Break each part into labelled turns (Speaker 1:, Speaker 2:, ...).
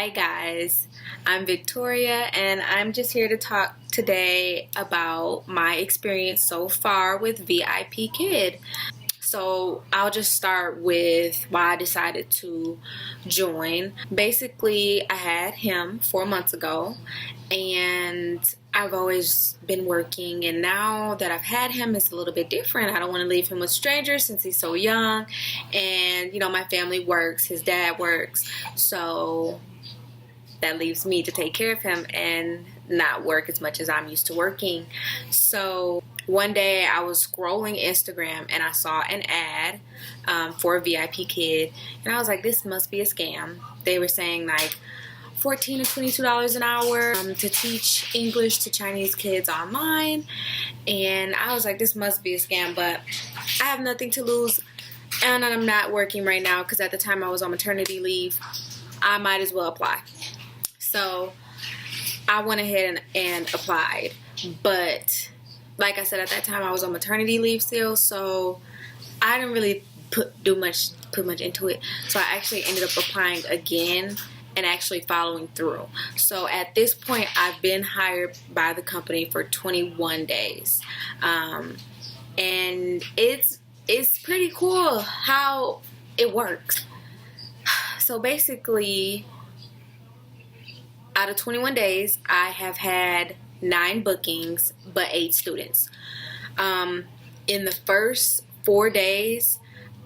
Speaker 1: Hi guys, I'm Victoria and I'm just here to talk today about my experience so far with VIPKid. So I'll just start with why I decided to join. Basically, I had him 4 months ago and I've always been working, and now that I've had him, it's a little bit different. I don't want to leave him with strangers since he's so young, and my family works, his dad works, so that leaves me to take care of him and not work as much as I'm used to working. So one day I was scrolling Instagram and I saw an ad for a VIPKid, and I was like, this must be a scam. They were saying like $14 to $22 an hour to teach English to Chinese kids online, and I was like, this must be a scam, but I have nothing to lose and I'm not working right now because at the time I was on maternity leave. I might as well apply. So I went ahead and applied, but like I said, at that time I was on maternity leave still, so I didn't really put much into it. So I actually ended up applying again and actually following through. So at this point, I've been hired by the company for 21 days, and it's pretty cool how it works. So basically, out of 21 days, I have had 9 bookings, but 8 students. In the first 4 days,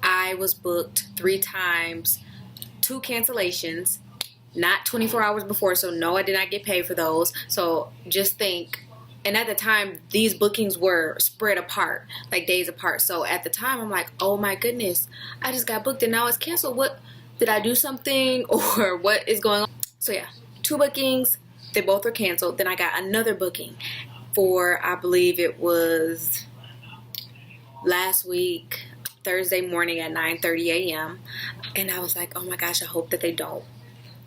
Speaker 1: I was booked 3 times, 2 cancellations, not 24 hours before, so no, I did not get paid for those. So just think, and at the time, these bookings were spread apart, like days apart. So at the time, I'm like, oh my goodness, I just got booked and now it's canceled. What, did I do something or what is going on? So yeah, 2 bookings, they both were canceled. Then I got another booking for, I believe it was last week, Thursday morning at 9:30 a.m. And I was like, oh my gosh, I hope that they don't.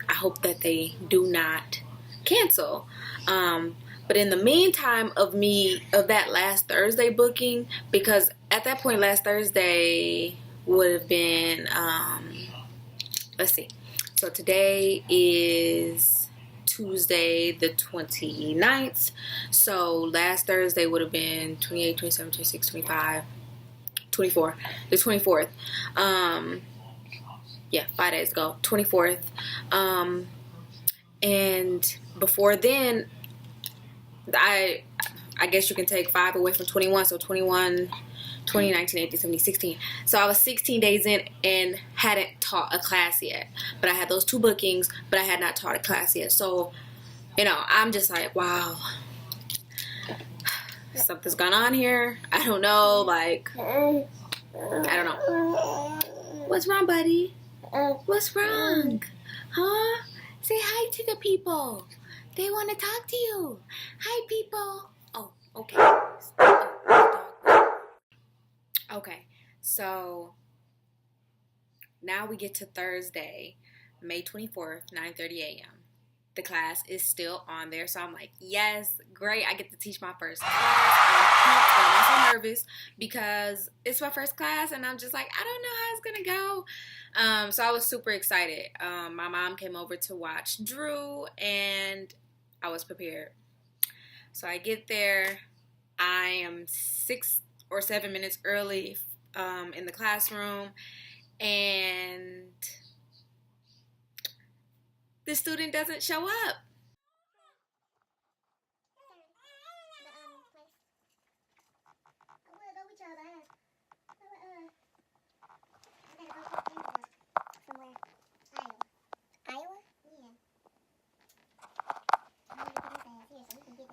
Speaker 1: I hope that they do not cancel. But in the meantime of that last Thursday booking, because at that point last Thursday would have been, let's see. So today is Tuesday the 29th. So last Thursday would have been 28, 27, 26, 25, 24, the 24th. Yeah, 5 days ago, 24th. And before then, I guess you can take 5 away from 21, so 21, 20, 19, 18, 17, 16. So I was 16 days in and hadn't taught a class yet. But I had those 2 bookings, but I had not taught a class yet. So, I'm just like, wow, something's gone on here. I don't know, I don't know. What's wrong, buddy? What's wrong? Huh? Say hi to the people. They want to talk to you. Hi, people. Oh, okay. Okay, so now we get to Thursday, May 24th, 9:30 a.m. The class is still on there, so I'm like, yes, great. I get to teach my first class. I'm pumped, but I'm also nervous because it's my first class, and I'm just like, I don't know how it's gonna go. So I was super excited. My mom came over to watch Drew, and I was prepared. So I get there. I am 6 or 7 minutes early in the classroom, and the student doesn't show up.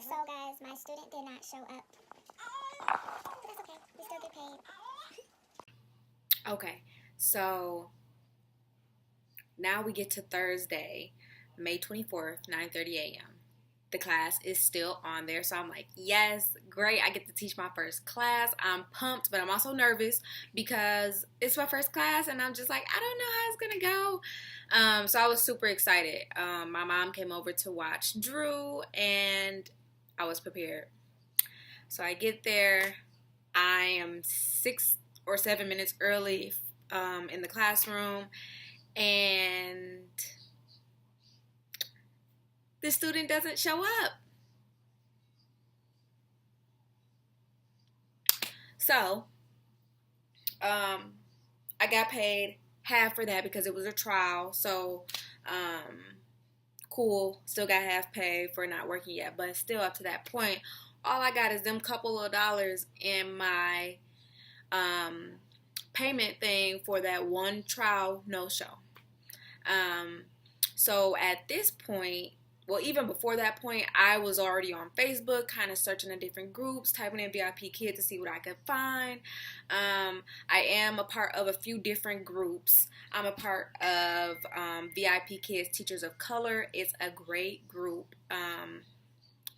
Speaker 2: So guys, my student did not show up. But that's okay. We still get paid.
Speaker 1: Okay, so now we get to Thursday, May 24th, 9:30 a.m. The class is still on there, so I'm like, yes, great. I get to teach my first class. I'm pumped, but I'm also nervous because it's my first class, and I'm just like, I don't know how it's gonna go. So I was super excited. My mom came over to watch Drew, and I was prepared. So I get there. I am 6 or 7 minutes early in the classroom, and the student doesn't show up. So, I got paid half for that because it was a trial. So, cool. Still got half pay for not working yet, but still up to that point, all I got is them couple of dollars in my payment thing for that one trial no show. So at this point, well, even before that point, I was already on Facebook, kind of searching in different groups, typing in VIPKid to see what I could find. I am a part of a few different groups. I'm a part of VIPKid's Teachers of Color. It's a great group.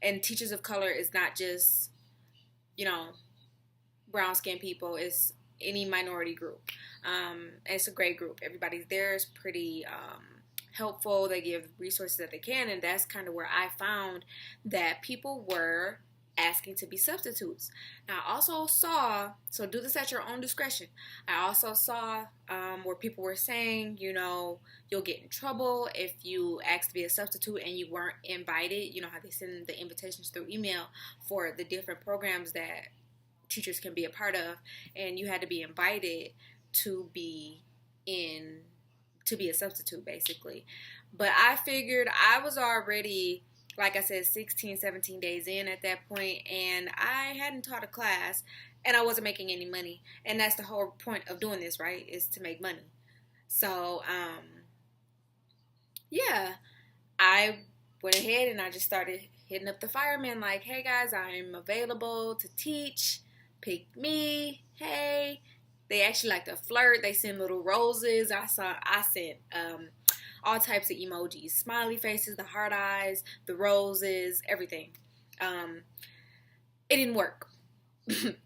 Speaker 1: And Teachers of Color is not just, brown skinned people. It's any minority group. It's a great group. Everybody's there is pretty helpful. They give resources that they can, and that's kind of where I found that people were asking to be substitutes. Now, I also saw, so do this at your own discretion, I also saw where people were saying, you'll get in trouble if you ask to be a substitute and you weren't invited. You know how they send the invitations through email for the different programs that teachers can be a part of, and you had to be invited to be a substitute, basically. But I figured I was already, like I said, 16, 17 days in at that point, and I hadn't taught a class, and I wasn't making any money. And that's the whole point of doing this, right, is to make money. So, yeah, I went ahead and I just started hitting up the firemen like, hey guys, I'm available to teach. Pick me. Hey. They actually like to flirt. They send little roses. I sent all types of emojis, smiley faces, the heart eyes, the roses, everything. It didn't work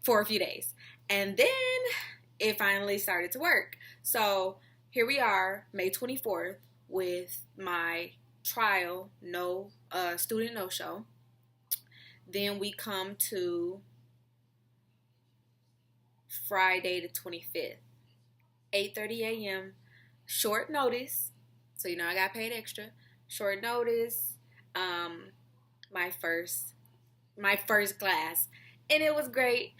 Speaker 1: for a few days, and then it finally started to work. So here we are, May 24th, with my trial student no show. Then we come to Friday the 25th, 8:30 a.m. Short notice, so I got paid extra. Short notice. My first class, and it was great.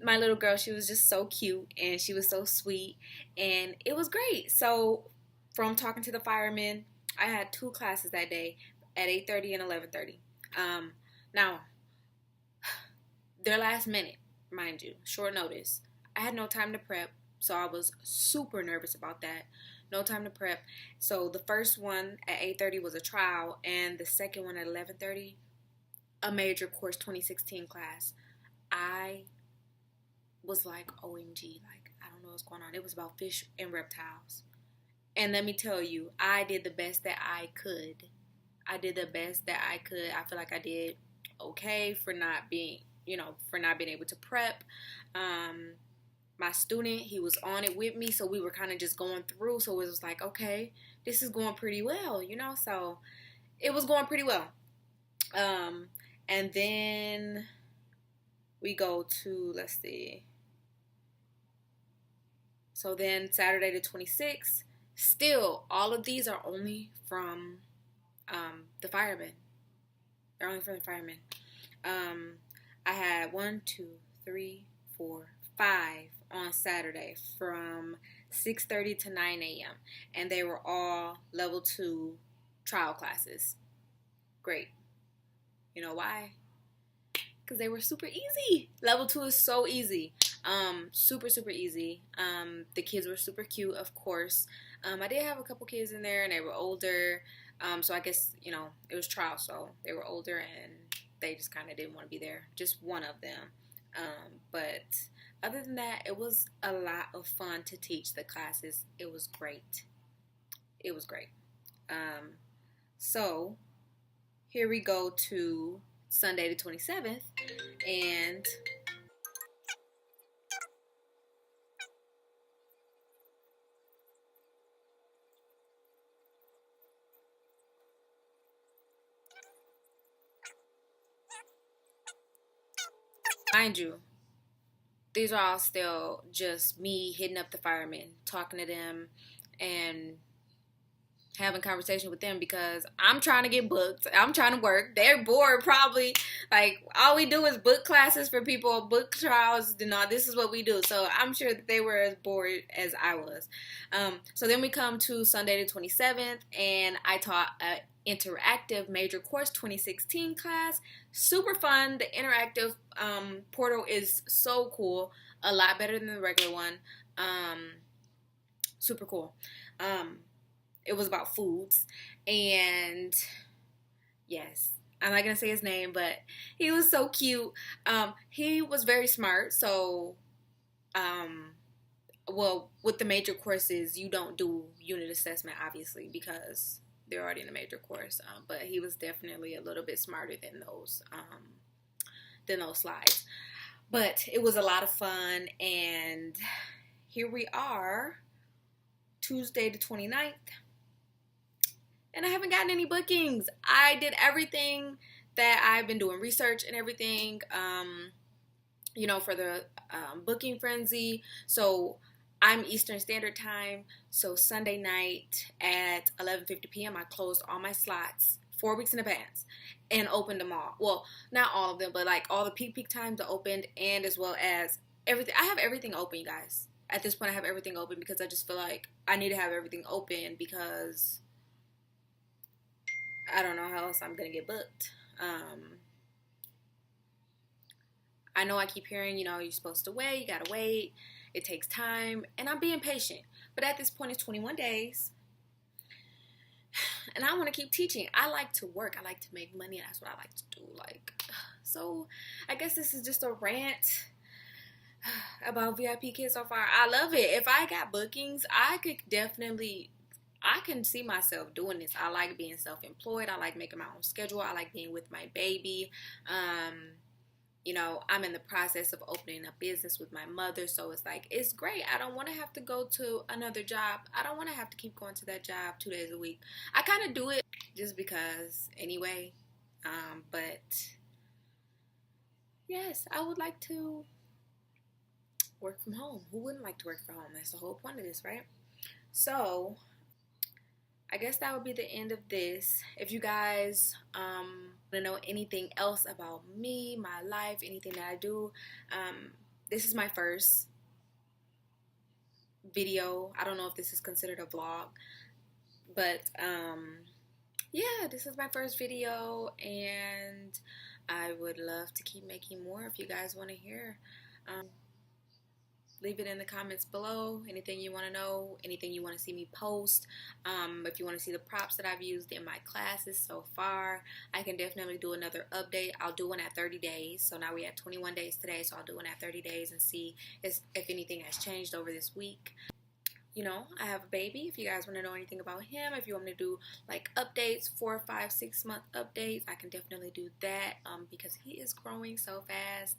Speaker 1: My little girl, she was just so cute and she was so sweet, and it was great. So from talking to the firemen, I had 2 classes that day at 8:30 and 11:30. Now they're last minute, mind you, short notice. I had no time to prep, so I was super nervous about that. No time to prep. So the first one at 8:30 was a trial, and the second one at 11:30, a major course 2016 class. I was like, OMG, like, I don't know what's going on. It was about fish and reptiles. And let me tell you, I did the best that I could. I feel like I did okay for not being able to prep. My student, he was on it with me, so we were kind of just going through. So it was like, okay, this is going pretty well, so it was going pretty well. And then we go to, let's see. So then Saturday the 26th, still, all of these are only from the firemen. They're only from the firemen. I had 1, 2, 3, 4, 5 on Saturday from 6:30 to 9 a.m. And they were all level 2 trial classes. Great. You know why? Because they were super easy. Level 2 is so easy. Super, super easy. The kids were super cute, of course. I did have a couple kids in there, and they were older. So I guess, it was trial, so they were older, and they just kind of didn't want to be there. Just one of them. But other than that, it was a lot of fun to teach the classes. It was great. It was great. So here we go to Sunday the 27th, and mind you, these are all still just me hitting up the firemen, talking to them, and having conversation with them because I'm trying to get booked. I'm trying to work. They're bored probably. Like, all we do is book classes for people, book trials, and all. This is what we do. So I'm sure that they were as bored as I was. So then we come to Sunday the 27th, and I taught an interactive major course 2016 class. Super fun. The interactive portal is so cool. A lot better than the regular one. Super cool. It was about foods, and yes, I'm not gonna say his name, but he was so cute. He was very smart. So, well, with the major courses, you don't do unit assessment, obviously, because they're already in a major course. But he was definitely a little bit smarter than those slides. But it was a lot of fun, and here we are, Tuesday the 29th. And I haven't gotten any bookings. I did everything that I've been doing, research and everything, for the booking frenzy. So I'm Eastern Standard Time. So Sunday night at 11:50 p.m., I closed all my slots 4 weeks in advance and opened them all. Well, not all of them, but like all the peak times are opened, and as well as everything. I have everything open, you guys. At this point, I have everything open because I just feel like I need to have everything open because I don't know how else I'm going to get booked. I know I keep hearing, you're supposed to wait, you got to wait. It takes time, and I'm being patient. But at this point, it's 21 days, and I want to keep teaching. I like to work. I like to make money, and that's what I like to do. So I guess this is just a rant about VIPKid so far. I love it. If I got bookings, I can see myself doing this. I like being self-employed. I like making my own schedule. I like being with my baby. I'm in the process of opening a business with my mother, so it's great. I don't want to have to go to another job. I don't want to have to keep going to that job 2 days a week. I kind of do it just because anyway. But yes, I would like to work from home. Who wouldn't like to work from home? That's the whole point of this, right? So I guess that would be the end of this. If you guys want to know anything else about me, my life, anything that I do, this is my first video. I don't know if this is considered a vlog, but yeah, this is my first video, and I would love to keep making more if you guys want to hear. Leave it in the comments below. Anything you want to know, anything you want to see me post. If you want to see the props that I've used in my classes so far, I can definitely do another update. I'll do one at 30 days. So now we have 21 days today, so I'll do one at 30 days and see if anything has changed over this week. I have a baby. If you guys want to know anything about him, if you want me to do like updates, 4, 5, 6 month updates, I can definitely do that because he is growing so fast.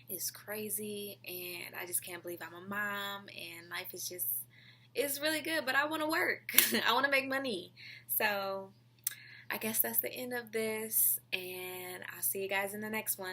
Speaker 1: It's crazy, and I just can't believe I'm a mom, and life is it's really good, but I want to work. I want to make money. So I guess that's the end of this, and I'll see you guys in the next one.